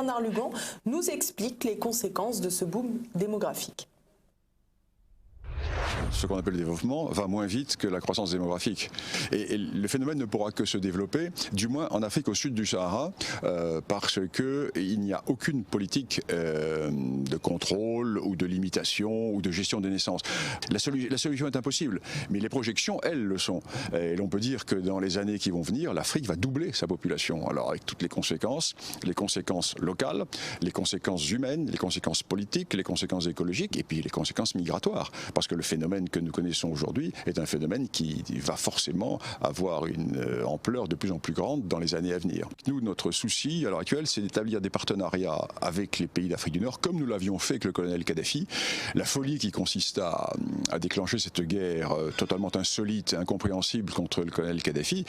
Bernard Lugan nous explique les conséquences de ce boom démographique. Ce qu'on appelle le développement va moins vite que la croissance démographique. Et le phénomène ne pourra que se développer, du moins en Afrique au sud du Sahara, parce qu'il n'y a aucune politique de contrôle ou de limitation ou de gestion des naissances. La solution est impossible, mais les projections, elles, le sont. Et l'on peut dire que dans les années qui vont venir, l'Afrique va doubler sa population. Alors avec toutes les conséquences locales, les conséquences humaines, les conséquences politiques, les conséquences écologiques et puis les conséquences migratoires. Parce que le phénomène que nous connaissons aujourd'hui est un phénomène qui va forcément avoir une ampleur de plus en plus grande dans les années à venir. Nous, notre souci à l'heure actuelle, c'est d'établir des partenariats avec les pays d'Afrique du Nord, comme nous l'avions fait avec le colonel Kadhafi. La folie qui consiste à déclencher cette guerre totalement insolite et incompréhensible contre le colonel Kadhafi,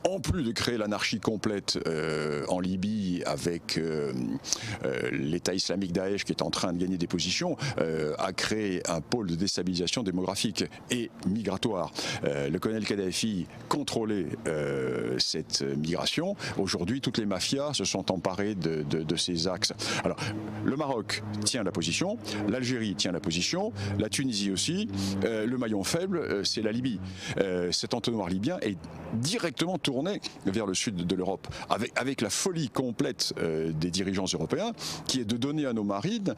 en plus de créer l'anarchie complète en Libye avec l'État islamique Daesh qui est en train de gagner des positions, a créé un pôle de déstabilisation démographique et migratoire. Le colonel Kadhafi contrôlait cette migration. Aujourd'hui, toutes les mafias se sont emparées de ces axes. Alors, le Maroc tient la position, l'Algérie tient la position, la Tunisie aussi. Le maillon faible, c'est la Libye. Cet entonnoir libyen est directement tourné vers le sud de l'Europe, avec la folie complète des dirigeants européens, qui est de donner à nos marines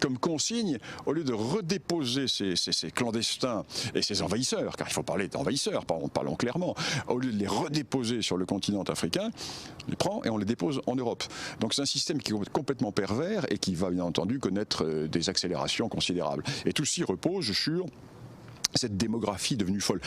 comme consigne, au lieu de redéposer ces clandestins et ces envahisseurs, car il faut parler d'envahisseurs, parlons clairement, au lieu de les redéposer sur le continent africain, on les prend et on les dépose en Europe. Donc c'est un système qui est complètement pervers et qui va bien entendu connaître des accélérations considérables. Et tout ceci repose sur cette démographie devenue folle.